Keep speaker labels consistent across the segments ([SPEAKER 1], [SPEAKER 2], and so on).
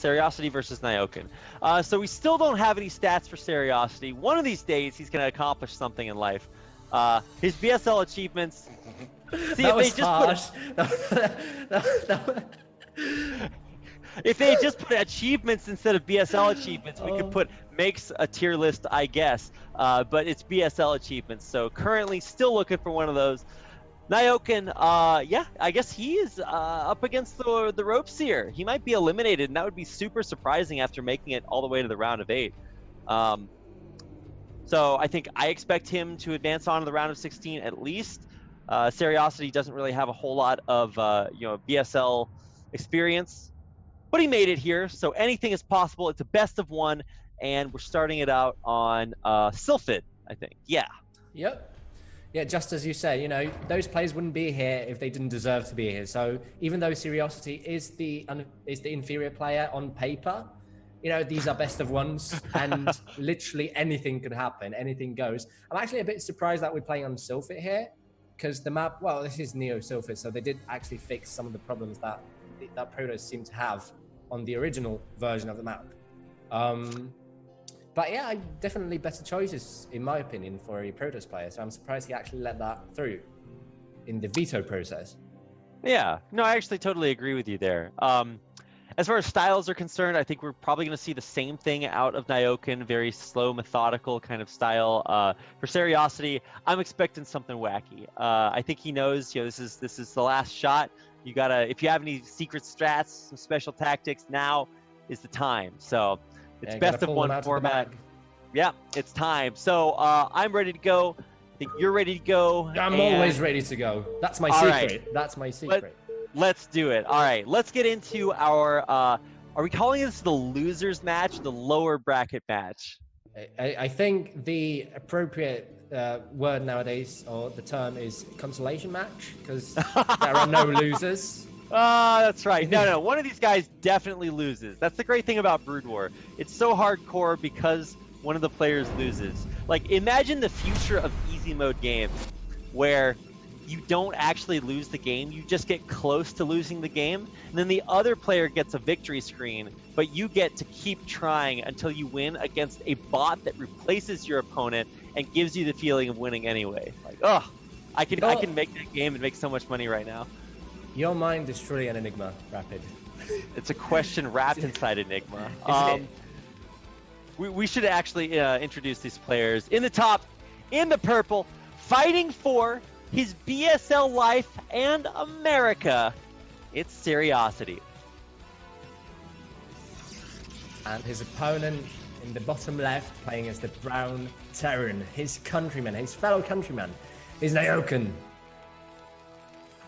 [SPEAKER 1] seriOsity versus Nyoken. So we still don't have any stats for seriOsity. One of these days, he's going to accomplish something in life. His BSL achievements. See,
[SPEAKER 2] that was harsh.
[SPEAKER 1] If they just put achievements instead of BSL achievements, we could put makes a tier list, I guess. But it's BSL achievements. So currently still looking for one of those. Nyoken, yeah, I guess he is up against the ropes here. He might be eliminated, and that would be super surprising after making it all the way to the round of 8. So I think I expect him to advance on to the round of 16 at least. seriOsity doesn't really have a whole lot of BSL experience, but he made it here, so anything is possible. It's a best of 1, and we're starting it out on Sylphid, I think. Yeah.
[SPEAKER 2] Yep. Yeah, just as you say, those players wouldn't be here if they didn't deserve to be here. So even though seriOsity is the inferior player on paper, these are best of 1s, and literally anything could happen. Anything goes. I'm actually a bit surprised that we're playing on Sylphid here, because the map, well, this is Neo Sylphid, so they did actually fix some of the problems that Protoss seemed to have on the original version of the map. But yeah, definitely better choices, in my opinion, for a Protoss player. So I'm surprised he actually let that through in the veto process.
[SPEAKER 1] Yeah, no, I actually totally agree with you there. As far as styles are concerned, I think we're probably going to see the same thing out of Nyoken, very slow, methodical kind of style. For seriOsity, I'm expecting something wacky. I think he knows, this is the last shot. You gotta, if you have any secret strats, some special tactics, now is the time. So it's best of 1 format. Yeah, it's time. So I'm ready to go. I think you're ready to go.
[SPEAKER 2] I'm always ready to go. That's my secret. Right. That's my secret.
[SPEAKER 1] Let's do it. All right, let's get into our, are we calling this the losers match, the lower bracket match?
[SPEAKER 2] I think the appropriate word nowadays, or the term, is consolation match, because there are no losers.
[SPEAKER 1] That's right. No, one of these guys definitely loses. That's the great thing about Brood War. It's so hardcore because one of the players loses. Like, imagine the future of easy mode games where you don't actually lose the game, you just get close to losing the game, and then the other player gets a victory screen, but you get to keep trying until you win against a bot that replaces your opponent and gives you the feeling of winning anyway. Like, I can make that game and make so much money right now.
[SPEAKER 2] Your mind is truly an enigma, Rapid.
[SPEAKER 1] It's a question wrapped inside Enigma. We should actually introduce these players. In the top, in the purple, fighting for his BSL life and America, it's seriOsity.
[SPEAKER 2] And his opponent in the bottom left, playing as the Brown Terran, his countryman, his fellow countryman, is Nyoken.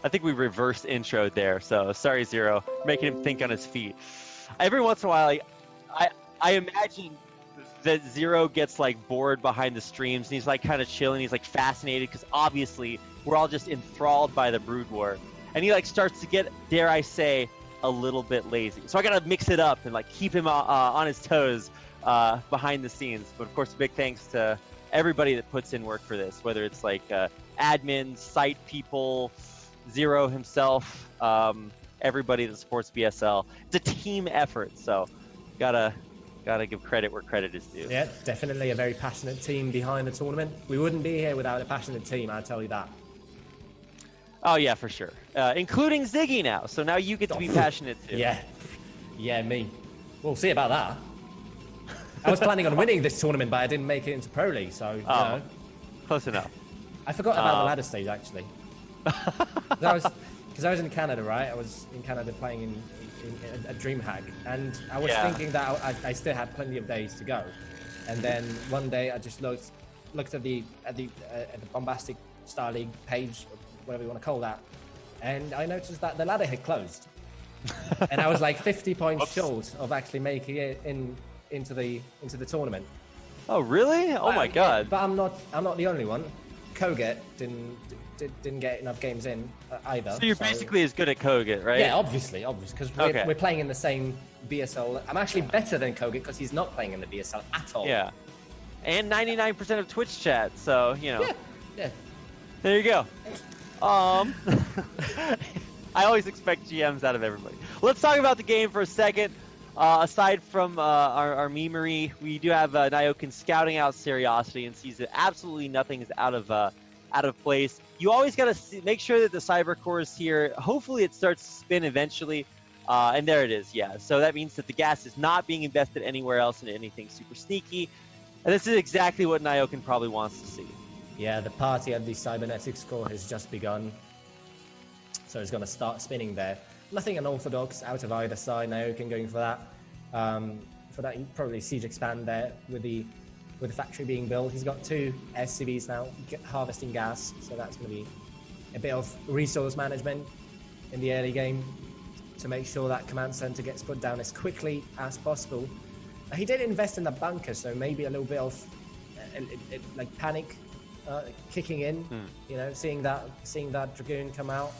[SPEAKER 1] I think we reversed introed there, so sorry, Zero, making him think on his feet. Every once in a while, I imagine that Zero gets like bored behind the streams, and he's like kind of chilling, he's like fascinated, because obviously we're all just enthralled by the Brood War, and he like starts to get, dare I say, a little bit lazy. So I gotta mix it up and like keep him on his toes behind the scenes. But of course, big thanks to everybody that puts in work for this, whether it's like admins, site people, Zero himself, everybody that supports BSL. It's a team effort, so gotta give credit where credit is due.
[SPEAKER 2] Yeah, definitely a very passionate team behind the tournament. We wouldn't be here without a passionate team, I'll tell you that.
[SPEAKER 1] Oh yeah, for sure. Including Ziggy now, so now you get to be passionate too.
[SPEAKER 2] Yeah, me. We'll see about that. I was planning on winning this tournament, but I didn't make it into Proleague, so you know.
[SPEAKER 1] Close enough.
[SPEAKER 2] I forgot about the ladder stage actually. Because I was in Canada, right? I was in Canada playing in a DreamHack, and I was thinking that I still had plenty of days to go. And then one day I just looked at the bombastic StarLeague page, whatever you want to call that, and I noticed that the ladder had closed. And I was like 50 points short of actually making it into the tournament.
[SPEAKER 1] Oh really? Oh my god!
[SPEAKER 2] But I'm not the only one. Koget didn't get enough games in either.
[SPEAKER 1] So you're basically as good at Koget, right?
[SPEAKER 2] Yeah, obviously, because we're playing in the same BSL. I'm actually better than Koget because he's not playing in the BSL at all.
[SPEAKER 1] Yeah, and 99% of Twitch chat, so you know.
[SPEAKER 2] Yeah.
[SPEAKER 1] There you go. I always expect GMs out of everybody. Let's talk about the game for a second. Aside from our memery, we do have Nyoken scouting out seriOsity and sees that absolutely nothing is out of place. You always got to make sure that the cyber core is here. Hopefully it starts to spin eventually. And there it is, yeah. So that means that the gas is not being invested anywhere else into anything super sneaky. And this is exactly what Nyoken probably wants to see.
[SPEAKER 2] Yeah, the party at the cybernetics core has just begun. So it's going to start spinning there. Nothing unorthodox out of either side. Nyoken going for that. For that, you probably siege expand there with the factory being built. He's got 2 SCVs now harvesting gas. So that's going to be a bit of resource management in the early game to make sure that command center gets put down as quickly as possible. He did invest in the bunker, so maybe a little bit of like panic kicking in. You know, seeing that Dragoon come out,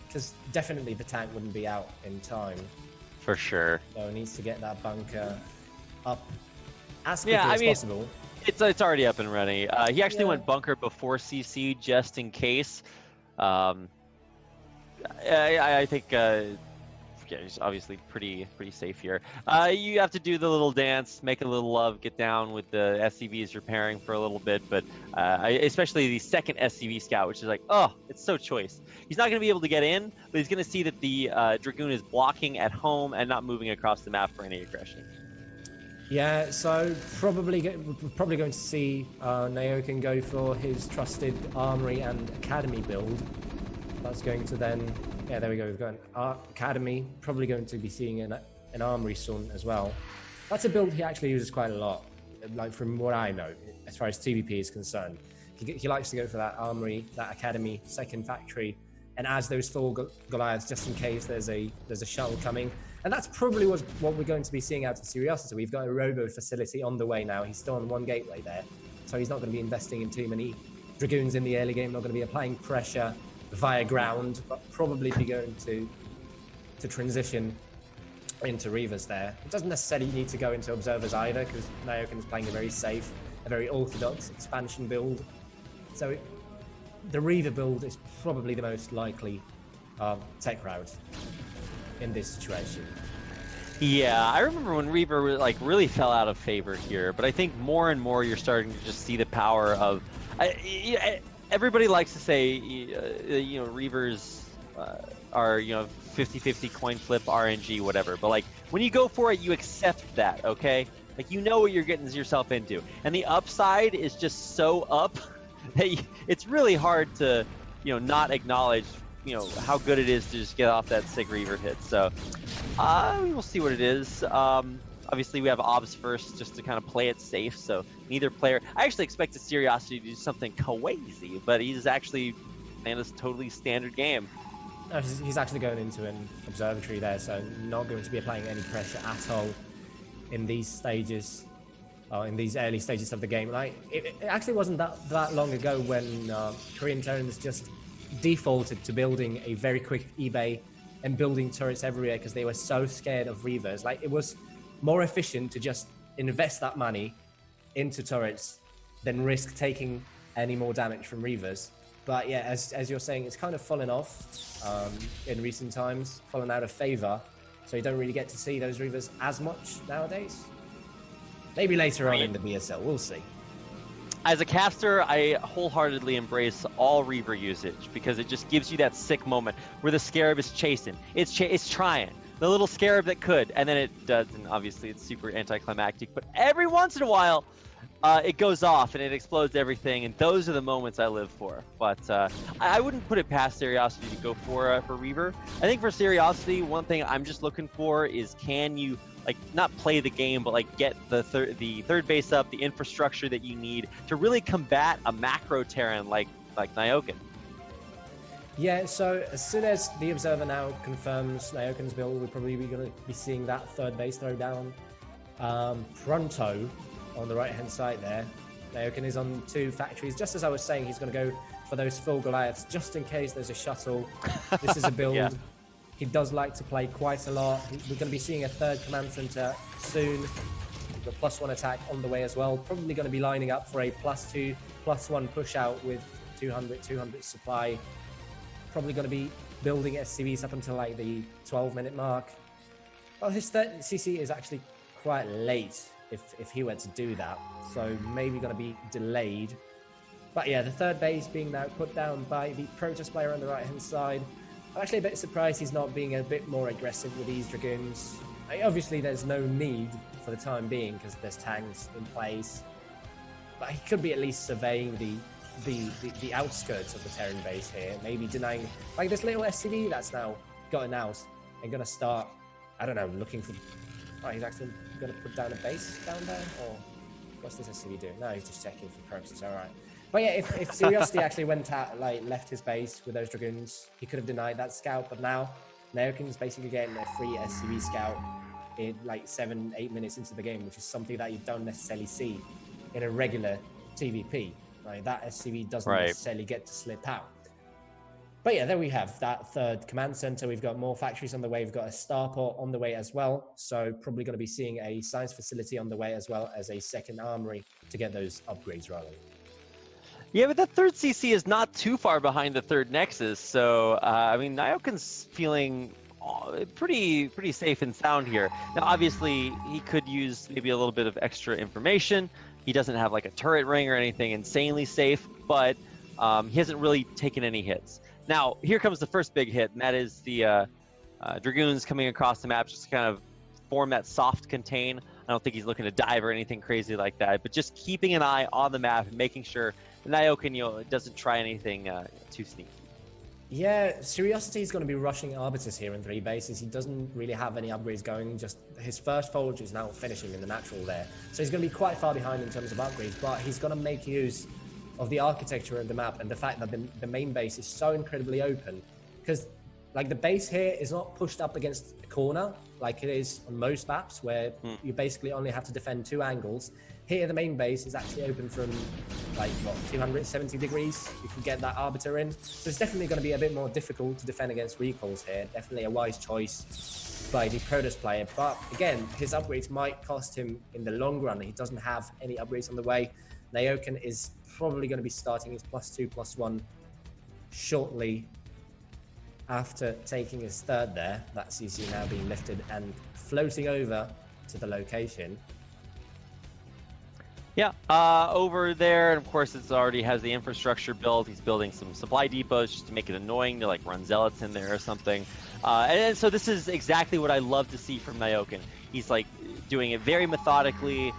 [SPEAKER 2] because definitely the tank wouldn't be out in time.
[SPEAKER 1] For sure.
[SPEAKER 2] So he needs to get that bunker up as quickly as possible.
[SPEAKER 1] It's already up and running. He actually went bunker before CC just in case. I think he's obviously pretty safe here. You have to do the little dance, make a little love, get down with the SCVs repairing for a little bit, but especially the second SCV scout, which is like, oh, it's so choice. He's not going to be able to get in, but he's going to see that the Dragoon is blocking at home and not moving across the map for any aggression.
[SPEAKER 2] Yeah, so probably going to see Nyoken go for his trusted Armory and Academy build. That's going to then, yeah, there we go. We've got an Academy, probably going to be seeing an Armory soon as well. That's a build he actually uses quite a lot, like from what I know, as far as TVP is concerned. He likes to go for that Armory, that Academy, second factory, and adds those 4 Goliaths just in case there's a shuttle coming. And that's probably what we're going to be seeing out of seriOsity. We've got a robo facility on the way now. He's still on 1 gateway there, so he's not going to be investing in too many Dragoons in the early game, not going to be applying pressure via ground, but probably be going to transition into Reavers there. It doesn't necessarily need to go into Observers either, because Nyoken is playing a very safe, a very orthodox expansion build. So the Reaver build is probably the most likely tech route in this situation.
[SPEAKER 1] Yeah, I remember when Reaver like really fell out of favor here, but I think more and more you're starting to just see the power of. Everybody likes to say, Reavers are 50-50 coin flip RNG whatever, but like when you go for it, you accept that, okay? Like you know what you're getting yourself into, and the upside is just so up that it's really hard to not acknowledge how good it is to just get off that sick Reaver hit. So we'll see what it is. Obviously, we have Obs first just to kind of play it safe, so neither player... I actually expected seriOsity to do something crazy, but he's actually playing this totally standard game.
[SPEAKER 2] No, he's actually going into an observatory there, so not going to be applying any pressure at all in these stages, in these early stages of the game. Like it actually wasn't that long ago when Korean Terrans just defaulted to building a very quick eBay and building turrets everywhere because they were so scared of Reavers. Like it was more efficient to just invest that money into turrets than risk taking any more damage from Reavers. But yeah, as you're saying, it's kind of fallen off in recent times, fallen out of favor. So you don't really get to see those Reavers as much nowadays. Maybe later on in the BSL, we'll see.
[SPEAKER 1] As a caster, I wholeheartedly embrace all Reaver usage because it just gives you that sick moment where the Scarab is chasing. It's trying. The little Scarab that could, and then it does, and obviously it's super anticlimactic, but every once in a while, it goes off and it explodes everything, and those are the moments I live for. But I wouldn't put it past seriOsity to go for Reaver. I think for seriOsity, one thing I'm just looking for is can you not play the game, but get the third base up, the infrastructure that you need to really combat a macro Terran like Nyoken.
[SPEAKER 2] Yeah, so as soon as the Observer now confirms Nyoken's build, we're probably going to be seeing that third base throw down pronto on the right-hand side there. Nyoken is on 2 factories. Just as I was saying, he's going to go for those full Goliaths just in case there's a shuttle. This is a build he does like to play quite a lot. We're going to be seeing a 3rd command center soon. We've got +1 attack on the way as well. Probably going to be lining up for a +2, +1 push out with 200 supply. Probably going to be building SCVs up until the 12-minute mark. Well, his third CC is actually quite late if he were to do that, so maybe going to be delayed. But yeah, the third base being now put down by the Protoss player on the right-hand side. I'm actually a bit surprised he's not being a bit more aggressive with these Dragoons. Obviously, there's no need for the time being because there's tanks in place. But he could be at least surveying the outskirts of the Terran base here, maybe denying like this little SCV that's now gotten out and going to start, I don't know, looking for. Oh, he's actually going to put down a base down there, or what's this SCV doing? No, he's just checking for purposes. All right. But yeah, if seriOsity actually went out, like left his base with those Dragoons, he could have denied that scout. But now, Nyoken's basically getting a free SCV scout in like 7-8 minutes into the game, which is something that you don't necessarily see in a regular TVP. Right, that SCV doesn't necessarily get to slip out. But yeah, there we have that third command center. We've got more factories on the way. We've got a starport on the way as well. So probably going to be seeing a science facility on the way as well as a second armory to get those upgrades rolling.
[SPEAKER 1] Yeah, but that third CC is not too far behind the third Nexus. So, I mean, Nyoken's feeling pretty safe and sound here. Now, obviously, he could use maybe a little bit of extra information. He doesn't have like a turret ring or anything insanely safe, but he hasn't really taken any hits. Now, here comes the first big hit, and that is the Dragoons coming across the map just to kind of form that soft contain. I don't think he's looking to dive or anything crazy like that, but just keeping an eye on the map and making sure Nyoken doesn't try anything too sneaky.
[SPEAKER 2] Yeah, seriOsity is going to be rushing Arbiters here in 3 bases. He doesn't really have any upgrades going. Just his first Forge is now finishing in the natural there. So he's going to be quite far behind in terms of upgrades, but he's going to make use of the architecture of the map and the fact that the main base is so incredibly open. Because like the base here is not pushed up against a corner like it is on most maps where you basically only have to defend 2 angles. Here, the main base is actually open from like, what, 270 degrees. You can get that Arbiter in. So it's definitely going to be a bit more difficult to defend against recalls here. Definitely a wise choice by the Protoss player. But again, his upgrades might cost him in the long run. He doesn't have any upgrades on the way. Nyoken is probably going to be starting his +2/+1 shortly after taking his third there. That CC now being lifted and floating over to the location.
[SPEAKER 1] Yeah, over there, and of course it already has the infrastructure built. He's building some supply depots just to make it annoying to like run zealots in there or something. And so this is exactly what I love to see from Nyoken. He's like doing it very methodically,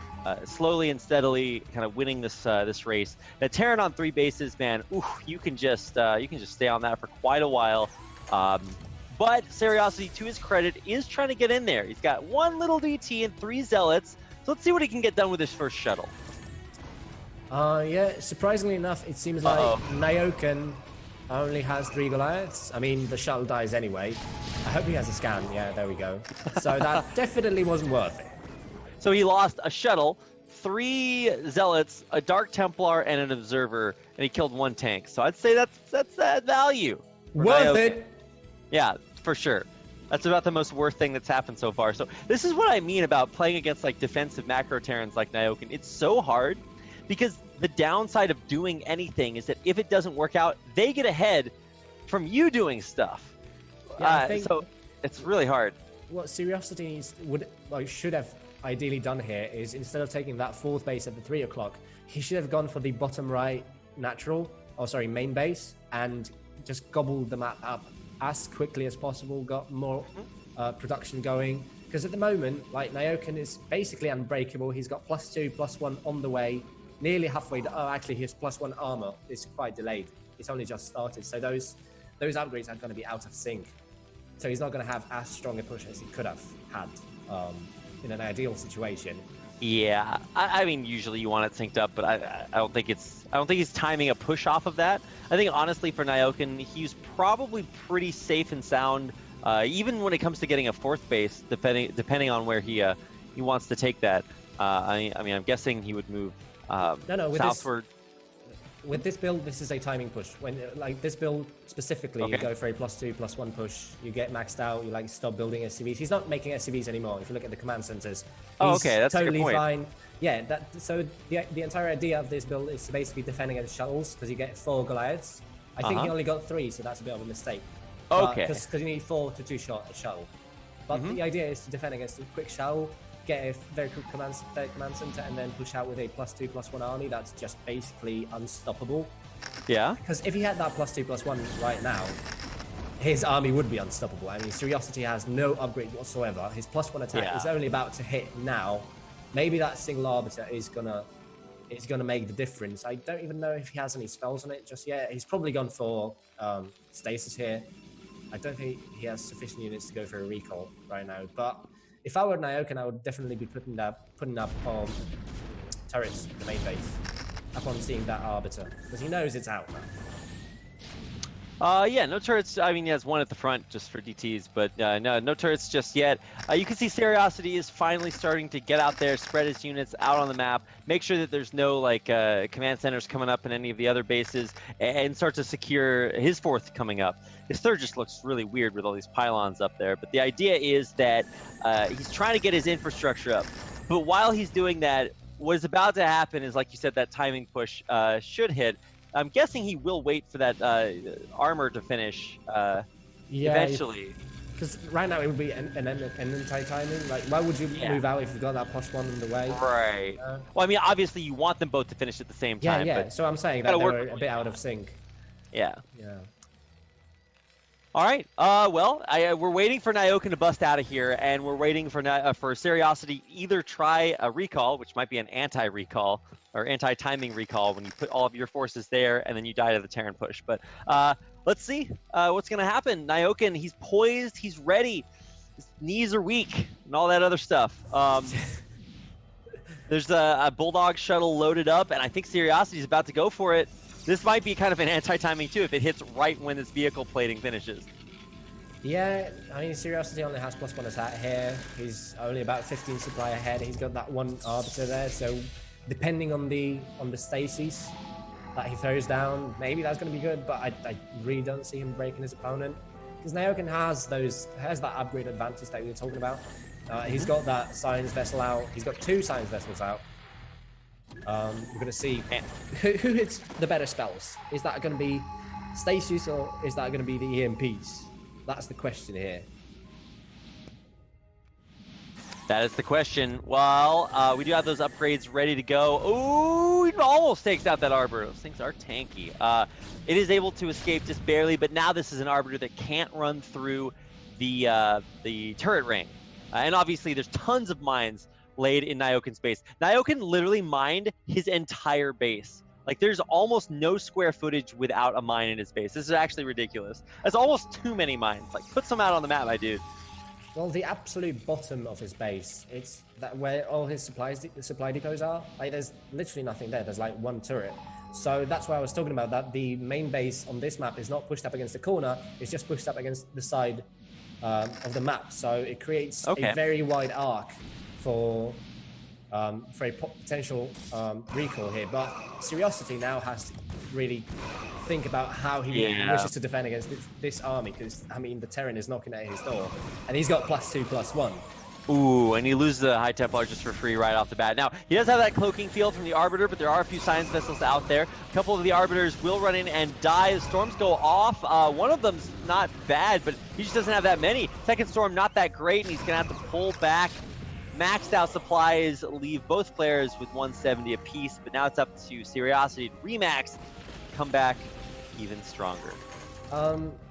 [SPEAKER 1] slowly and steadily, kind of winning this this race. Now Terran on 3 bases, man, ooh, you can just stay on that for quite a while. But seriOsity, to his credit, is trying to get in there. He's got 1 little DT and 3 zealots. So let's see what he can get done with his first shuttle.
[SPEAKER 2] Yeah, surprisingly enough, it seems like Nyoken only has 3 Goliaths. I mean, the shuttle dies anyway. I hope he has a scan. Yeah, there we go. So that definitely wasn't worth it.
[SPEAKER 1] So he lost a shuttle, 3 zealots, a Dark Templar, and an observer, and he killed 1 tank. So I'd say that's that value.
[SPEAKER 2] Worth it.
[SPEAKER 1] Yeah, for sure. That's about the most worth thing that's happened so far. So this is what I mean about playing against like defensive macro Terrans like Nyoken. It's so hard because the downside of doing anything is that if it doesn't work out, they get ahead from you doing stuff. Yeah, so it's really hard.
[SPEAKER 2] What seriOsity should have ideally done here is instead of taking that 4th base at the 3 o'clock, he should have gone for the bottom right main base and just gobbled the map up as quickly as possible, got more production going. Because at the moment, like Nyoken is basically unbreakable. He's got +2/+1 on the way, nearly halfway. Actually, his +1 armor is quite delayed. It's only just started, so those upgrades are going to be out of sync. So he's not going to have as strong a push as he could have had in an ideal situation.
[SPEAKER 1] Yeah, I mean, usually you want it synced up, but I don't think he's timing a push off of that. I think honestly for Nyoken, he's probably pretty safe and sound, even when it comes to getting a 4th base, depending on where he wants to take that. I mean, I'm guessing he would move southward.
[SPEAKER 2] With this build, this is a timing push. When like this build specifically, you go for a +2/+1 push. You get maxed out. You like stop building SCVs. He's not making SCVs anymore. If you look at the command centers,
[SPEAKER 1] that's
[SPEAKER 2] totally
[SPEAKER 1] a good point.
[SPEAKER 2] fine. Yeah, so the entire idea of this build is to basically defend against shuttles because you get 4 Goliaths. I think he only got 3, so that's a bit of a mistake.
[SPEAKER 1] Okay.
[SPEAKER 2] Because you need 4 to 2-shot a shuttle. But the idea is to defend against a quick shell, get a very quick command center, and then push out with a +2/+1 army that's just basically unstoppable.
[SPEAKER 1] Yeah.
[SPEAKER 2] Because if he had that +2/+1 right now, his army would be unstoppable. I mean, seriOsity has no upgrade whatsoever. His +1 attack is only about to hit now. Maybe that single arbiter is gonna make the difference. I don't even know if he has any spells on it just yet. He's probably gone for stasis here. I don't think he has sufficient units to go for a recall right now. But if I were Nyoken, I would definitely be putting up turrets in the main base upon seeing that arbiter, because he knows it's out now.
[SPEAKER 1] Yeah, no turrets. I mean, he has one at the front just for DTs, but no turrets just yet. You can see seriOsity is finally starting to get out there, spread his units out on the map, make sure that there's no like command centers coming up in any of the other bases, and start to secure his fourth coming up. His third just looks really weird with all these pylons up there, but the idea is that he's trying to get his infrastructure up. But while he's doing that, what is about to happen is, like you said, that timing push should hit. I'm guessing he will wait for that armor to finish eventually.
[SPEAKER 2] Because right now it would be an anti-timing. Like, why would you move out if you've got that +1 in the way?
[SPEAKER 1] Right. Well, I mean, obviously you want them both to finish at the same time.
[SPEAKER 2] Yeah.
[SPEAKER 1] But
[SPEAKER 2] so I'm saying that they're a bit out of sync.
[SPEAKER 1] Yeah.
[SPEAKER 2] Yeah.
[SPEAKER 1] All right. Well, we're waiting for Nyoken to bust out of here, and we're waiting for seriOsity either try a recall, which might be an anti-recall or anti-timing recall when you put all of your forces there and then you die to the Terran push. But let's see what's going to happen. Nyoken, he's poised, he's ready. His knees are weak and all that other stuff. There's a Bulldog shuttle loaded up, and I think seriOsity is about to go for it. This might be kind of an anti-timing too if it hits right when this vehicle plating finishes. Yeah,
[SPEAKER 2] I mean, seriOsity only has +1 attack here. He's only about 15 supply ahead. He's got that one arbiter there, so depending on the stasis that he throws down, maybe that's going to be good. But I really don't see him breaking his opponent, because Nyoken has that upgrade advantage that we were talking about. He's got that science vessel out. He's got 2 science vessels out. We're going to see who hits the better spells. Is that going to be stasis or is that going to be the EMPs? That's the question here.
[SPEAKER 1] That is the question. Well, we do have those upgrades ready to go. Oh, he almost takes out that Arbiter. Those things are tanky. It is able to escape just barely, but now this is an Arbiter that can't run through the turret ring. And obviously there's tons of mines laid in Nyoken's base. Nyoken literally mined his entire base. Like, there's almost no square footage without a mine in his base. This is actually ridiculous. That's almost too many mines. Like, put some out on the map, my dude.
[SPEAKER 2] Well, the absolute bottom of his base, it's that where all his supply depots are. Like, there's literally nothing there. There's like 1 turret. So that's why I was talking about that. The main base on this map is not pushed up against the corner. It's just pushed up against the side of the map. So it creates a very wide arc for a potential recall here. But seriOsity now has to really think about how he wishes to defend against this army, because I mean the Terran is knocking at his door, and he's got +2/+1.
[SPEAKER 1] Ooh, and he loses the High Templar just for free right off the bat. Now, he does have that cloaking field from the Arbiter, but there are a few science vessels out there. A couple of the Arbiters will run in and die as storms go off. One of them's not bad, but he just doesn't have that many. Second storm, not that great, and he's going to have to pull back. Maxed out supplies leave both players with 170 apiece, but now it's up to seriOsity to remax, come back even stronger.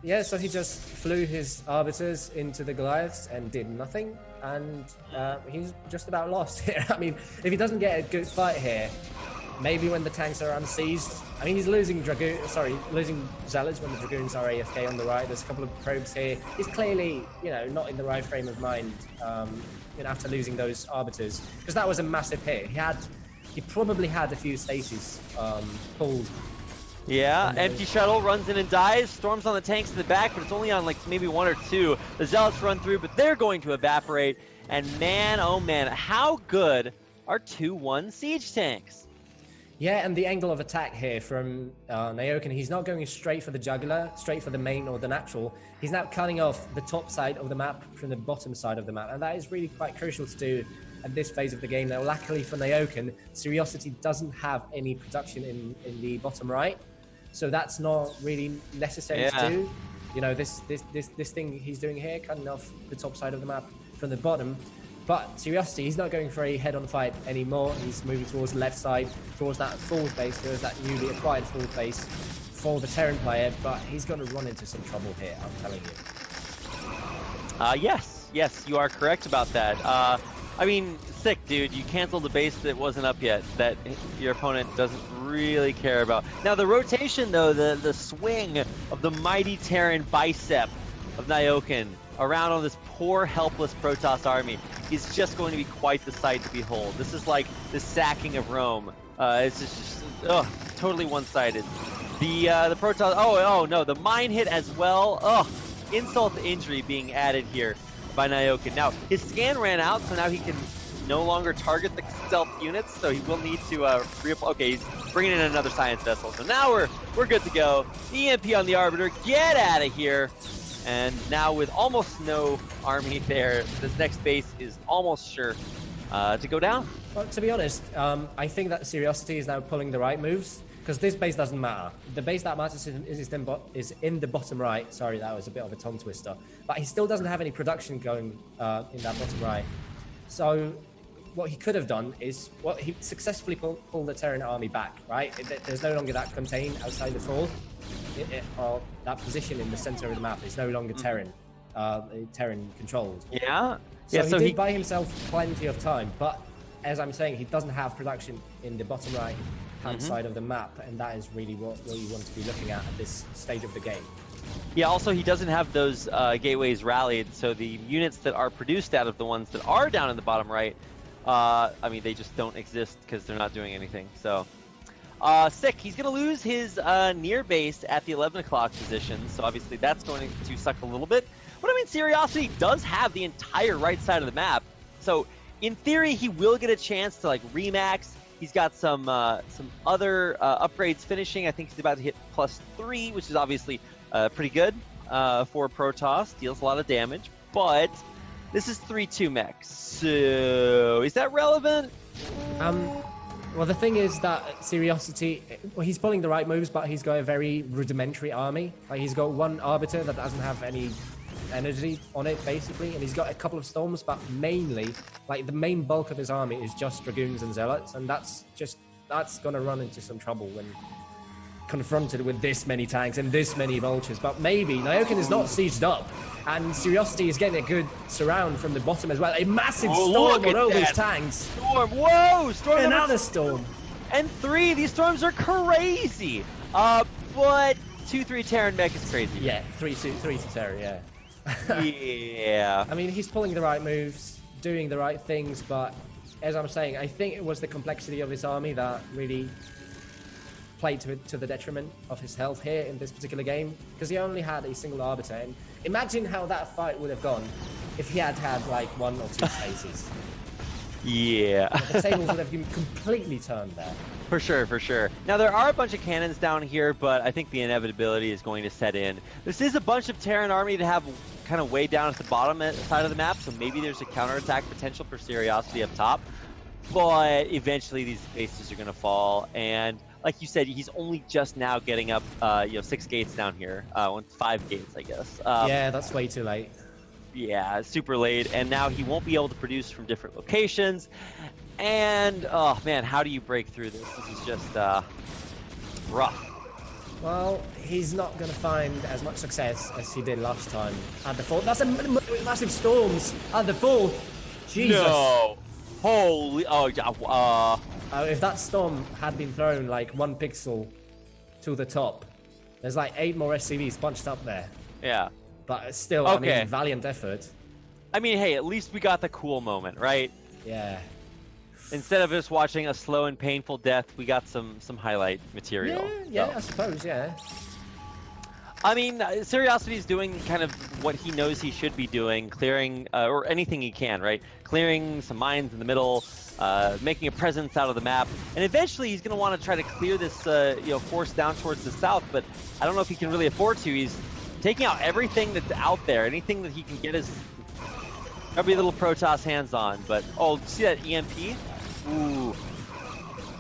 [SPEAKER 2] Yeah, so he just flew his Arbiters into the Goliaths and did nothing, and he's just about lost here. I mean, if he doesn't get a good fight here, maybe when the tanks are unseized, I mean, he's losing losing Zealots when the Dragoons are AFK on the right. There's a couple of probes here. He's clearly, not in the right frame of mind, after losing those Arbiters, because that was a massive hit. He probably had a few stasis pulled.
[SPEAKER 1] Yeah, empty shuttle runs in and dies. Storms on the tanks in the back, but it's only on like maybe 1 or 2. The Zealots run through, but they're going to evaporate. And man, oh man, how good are 2-1 siege tanks?
[SPEAKER 2] Yeah, and the angle of attack here from Nyoken, he's not going straight for the jugular, straight for the main or the natural. He's now cutting off the top side of the map from the bottom side of the map, and that is really quite crucial to do at this phase of the game. Now, luckily for Nyoken, seriOsity doesn't have any production in the bottom right, so that's not really necessary to do. you know, this thing he's doing here, cutting off the top side of the map from the bottom. But seriOsity, he's not going for a head-on fight anymore. He's moving towards the left side, towards that forward base, towards that newly acquired forward base for the Terran player. But he's going to run into some trouble here, I'm telling you.
[SPEAKER 1] Yes, you are correct about that. I mean, sick, dude. You canceled the base that wasn't up yet, that your opponent doesn't really care about. Now, the rotation, though, the swing of the mighty Terran bicep of Nyoken around on this poor, helpless Protoss army is just going to be quite the sight to behold. This is like the sacking of Rome. It's just totally one-sided. The Protoss, oh no, the mine hit as well. Insult to injury being added here by Nyoken. Now, his scan ran out, so now he can no longer target the stealth units, so he will need to okay, he's bringing in another science vessel. So now we're good to go. EMP on the Arbiter, get out of here. And now with almost no army there, this next base is almost sure to go down.
[SPEAKER 2] Well, to be honest, I think that seriOsity is now pulling the right moves, because this base doesn't matter. The base that matters is in the bottom right. Sorry, that was a bit of a tongue twister. But he still doesn't have any production going in that bottom right. So what he could have done is, he successfully pulled the Terran army back, right? There's no longer that contain outside the fort. Or that position in the center of the map is no longer Terran controlled.
[SPEAKER 1] Yeah.
[SPEAKER 2] So he did buy himself plenty of time, but as I'm saying, he doesn't have production in the bottom right hand side of the map, and that is really what you want to be looking at this stage of the game.
[SPEAKER 1] Yeah, also he doesn't have those gateways rallied, so the units that are produced out of the ones that are down in the bottom right, I mean, they just don't exist because they're not doing anything. So sick. He's going to lose his near base at the 11 o'clock position, so obviously that's going to suck a little bit. But I mean, seriOsity does have the entire right side of the map, so in theory he will get a chance to like remax. He's got some other upgrades finishing. I think he's about to hit +3, which is obviously pretty good for Protoss. Deals a lot of damage, but this is 3-2 mechs. So is that relevant?
[SPEAKER 2] Well, the thing is that seriOsity, he's pulling the right moves, but he's got a very rudimentary army. Like, he's got one Arbiter that doesn't have any energy on it, basically, and he's got a couple of Storms, but mainly, like, the main bulk of his army is just Dragoons and Zealots, and that's going to run into some trouble when confronted with this many tanks and this many Vultures. But maybe Nyoken is not sieged up, and seriOsity is getting a good surround from the bottom as well. A massive storm on all these tanks.
[SPEAKER 1] Storm, whoa! Storm
[SPEAKER 2] another storm.
[SPEAKER 1] And 3, these storms are crazy. But 2-3 Terran mech is crazy.
[SPEAKER 2] Yeah, 3 Terran, yeah.
[SPEAKER 1] Yeah.
[SPEAKER 2] I mean, he's pulling the right moves, doing the right things, but as I'm saying, I think it was the complexity of his army that really played to the detriment of his health here in this particular game, because he only had a single Arbiter. And imagine how that fight would have gone if he had had like 1 or 2 spaces.
[SPEAKER 1] Yeah.
[SPEAKER 2] The tables would have been completely turned there.
[SPEAKER 1] For sure. Now, there are a bunch of cannons down here, but I think the inevitability is going to set in. This is a bunch of Terran army to have kind of way down at the bottom side of the map, so maybe there's a counterattack potential for seriOsity up top. But eventually these bases are going to fall, and like you said, he's only just now getting up 6 gates down here. 5 gates, I guess.
[SPEAKER 2] Yeah, that's way too late.
[SPEAKER 1] Yeah, super late, and now he won't be able to produce from different locations. And, oh man, how do you break through this? This is just rough.
[SPEAKER 2] Well, he's not going to find as much success as he did last time at the fort. That's a massive storms at the fort. Jesus.
[SPEAKER 1] No. Holy,
[SPEAKER 2] if that storm had been thrown like 1 pixel to the top, there's like 8 more SCVs bunched up there.
[SPEAKER 1] Yeah.
[SPEAKER 2] But still,
[SPEAKER 1] okay.
[SPEAKER 2] I mean, valiant effort.
[SPEAKER 1] I mean, hey, at least we got the cool moment, right?
[SPEAKER 2] Yeah.
[SPEAKER 1] Instead of just watching a slow and painful death, we got some highlight material.
[SPEAKER 2] Yeah, I suppose, yeah.
[SPEAKER 1] I mean, seriOsity is doing kind of what he knows he should be doing, clearing, or anything he can, right? Clearing some mines in the middle, making a presence out of the map, and eventually he's going to want to try to clear this, force down towards the south, but I don't know if he can really afford to. He's taking out everything that's out there, anything that he can get his every little Protoss hands on, but, oh, see that EMP? Ooh.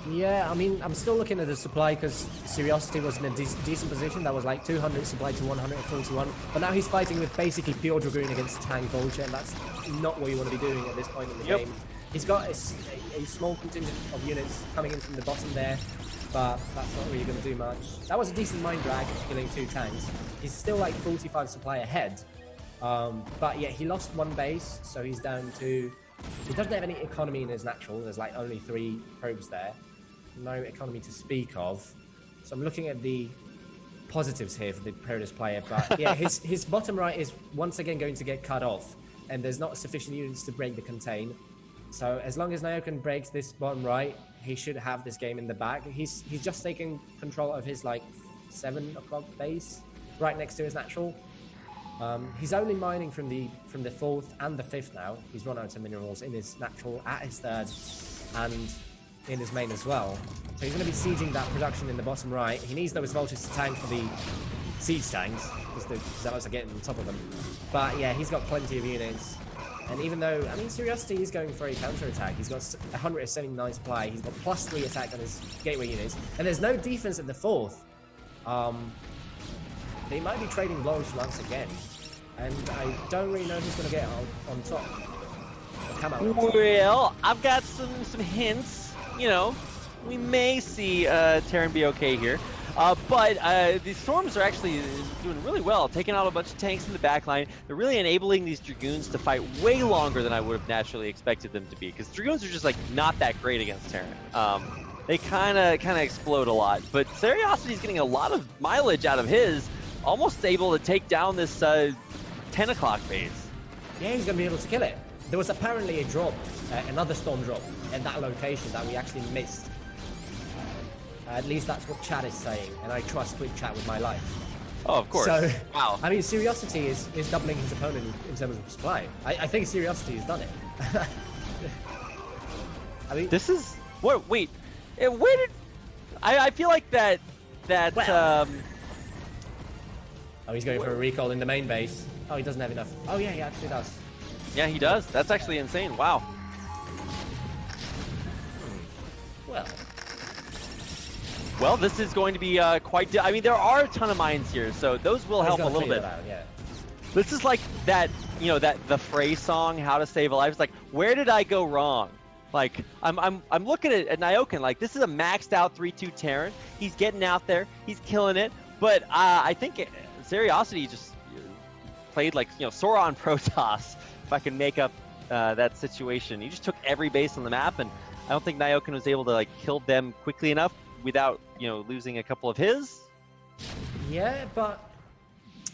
[SPEAKER 2] Yeah, I mean, I'm still looking at the supply because seriOsity was in a decent position. That was like 200 supply to 141. But now he's fighting with basically pure Dragoon against Tank Vulture, and that's not what you want to be doing at this point in the game. He's got a small contingent of units coming in from the bottom there, but that's not really going to do much. That was a decent mind drag, killing 2 tanks. He's still like 45 supply ahead. But yeah, he lost 1 base, so he's down to... He doesn't have any economy in his natural. There's like only 3 probes there. No economy to speak of. So I'm looking at the positives here for the Proteus player. But yeah, his bottom right is once again going to get cut off. And there's not sufficient units to break the contain. So as long as Nyoken breaks this bottom right, he should have this game in the bag. He's just taking control of his like 7 o'clock base right next to his natural. He's only mining from the 4th and the 5th now. He's run out of minerals in his natural, at his 3rd, and in his main as well. So he's going to be sieging that production in the bottom right. He needs those vultures to tank for the siege tanks, because the zealots are getting on top of them. But yeah, he's got plenty of units. And even though, I mean, seriOsity is going for a counter-attack. He's got 179 supply. He's got +3 attack on his gateway units. And there's no defense at the 4th. They might be trading blows once again. And I don't really know who's going to get on top.
[SPEAKER 1] Well, I've got some hints. You know, we may see Terran be okay here. But the Storms are actually doing really well, taking out a bunch of tanks in the backline. They're really enabling these Dragoons to fight way longer than I would have naturally expected them to be, because Dragoons are just like not that great against Terran. They kind of explode a lot, but seriOsity is getting a lot of mileage out of his, almost able to take down this 10 o'clock base.
[SPEAKER 2] Yeah, he's going to be able to kill it. There was apparently a drop, another storm drop at that location that we actually missed. At least that's what chat is saying, and I trust Twitch chat with my life.
[SPEAKER 1] Oh, of course.
[SPEAKER 2] So,
[SPEAKER 1] wow.
[SPEAKER 2] I mean, seriOsity is doubling his opponent in terms of supply. I think seriOsity has done it. I mean,
[SPEAKER 1] this is what? Wait, where did? I feel like that.
[SPEAKER 2] Well, oh, he's going for a recall in the main base. Oh, he doesn't have enough. Oh yeah, he actually does.
[SPEAKER 1] Yeah, he does. That's actually insane. Wow. Well, this is going to be quite... I mean, there are a ton of mines here, so those will help a little bit.
[SPEAKER 2] Yeah.
[SPEAKER 1] This is like that, you know, the Frey song, How to Save a Life. It's like, where did I go wrong? Like, I'm looking at Nyoken, like, this is a maxed out 3-2 Terran. He's getting out there. He's killing it. But I think seriOsity just played like, you know, Sauron Protoss, if I can make up that situation. He just took every base on the map, and I don't think Nyoken was able to, like, kill them quickly enough without, you know, losing a couple of his.
[SPEAKER 2] Yeah, but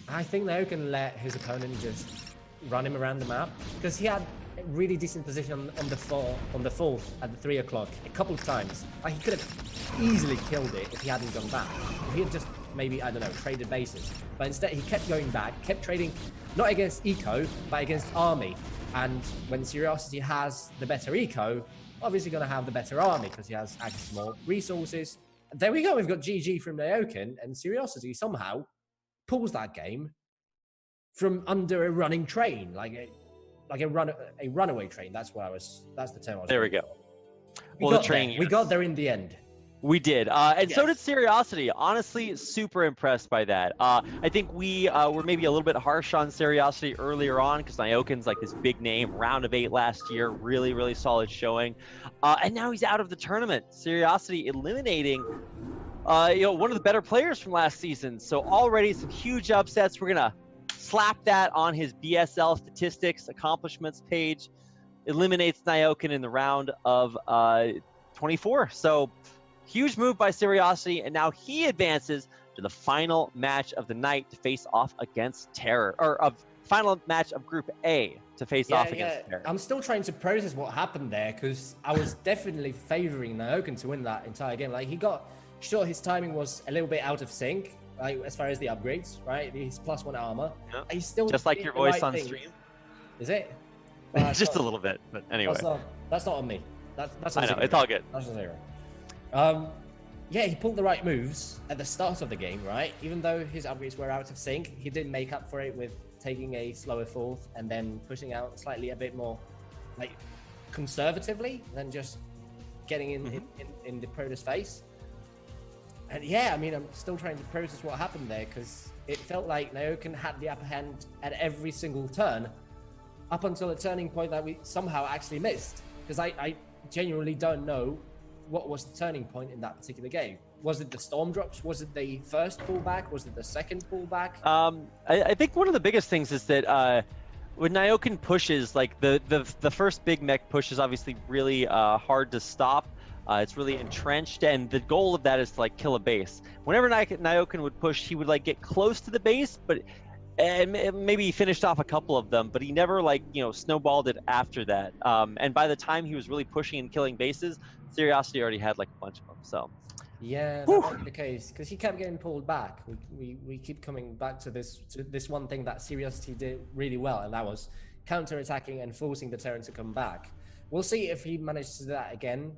[SPEAKER 2] I think Nyoken let his opponent just run him around the map, because he had a really decent position on the 4th at the 3 o'clock a couple of times. Like, he could have easily killed it if he hadn't gone back. If he had just maybe, I don't know, traded bases. But instead he kept going back, kept trading not against eco, but against army. And when seriOsity has the better eco, obviously going to have the better army because he has access to more resources. And there we go. We've got GG from Nyoken, and seriOsity somehow pulls that game from under a running train, like a runaway train. That's the term I was.
[SPEAKER 1] There we go.
[SPEAKER 2] Well, the train. We got there in the end.
[SPEAKER 1] We did, and
[SPEAKER 2] yes.
[SPEAKER 1] So did seriOsity. Honestly, super impressed by that. I think we were maybe a little bit harsh on seriOsity earlier on because Nyoken's like this big name, round of 8 last year, really, really solid showing, and now he's out of the tournament. seriOsity eliminating, you know, one of the better players from last season. So already some huge upsets. We're gonna slap that on his BSL statistics accomplishments page. Eliminates Nyoken in the round of 24. So. Huge move by seriOsity, and now he advances to the final match of the night to face off against Terror, or final match of Group A to face off against Terror.
[SPEAKER 2] I'm still trying to process what happened there, because I was definitely favoring Nyoken to win that entire game. Like, his timing was a little bit out of sync, like as far as the upgrades, right? His +1 armor.
[SPEAKER 1] Yeah.
[SPEAKER 2] He's still
[SPEAKER 1] just like your voice on stream.
[SPEAKER 2] Is it?
[SPEAKER 1] Just a little bit, but anyway.
[SPEAKER 2] That's not on me. That's
[SPEAKER 1] I know, it's all good.
[SPEAKER 2] That's a 0. Yeah, he pulled the right moves at the start of the game, right? Even though his upgrades were out of sync, he did make up for it with taking a slower 4th and then pushing out slightly a bit more, like, conservatively than just getting in the Protoss face. And yeah, I mean, I'm still trying to process what happened there, because it felt like Nyoken had the upper hand at every single turn, up until a turning point that we somehow actually missed. Because I genuinely don't know what was the turning point in that particular game. Was it the storm drops? Was it the first pullback? Was it the second pullback?
[SPEAKER 1] I think one of the biggest things is that when Nyoken pushes, like the first big mech push is obviously really hard to stop. It's really entrenched, and the goal of that is to like kill a base. Whenever Nyoken would push, he would like get close to the base, but maybe he finished off a couple of them, but he never like snowballed it after that. And by the time he was really pushing and killing bases, seriOsity already had like a bunch of them. So
[SPEAKER 2] yeah, that might be the case, because he kept getting pulled back. We keep coming back to this one thing that seriOsity did really well, and that was counter-attacking and forcing the Terran to come back. We'll see if he manages to do that again.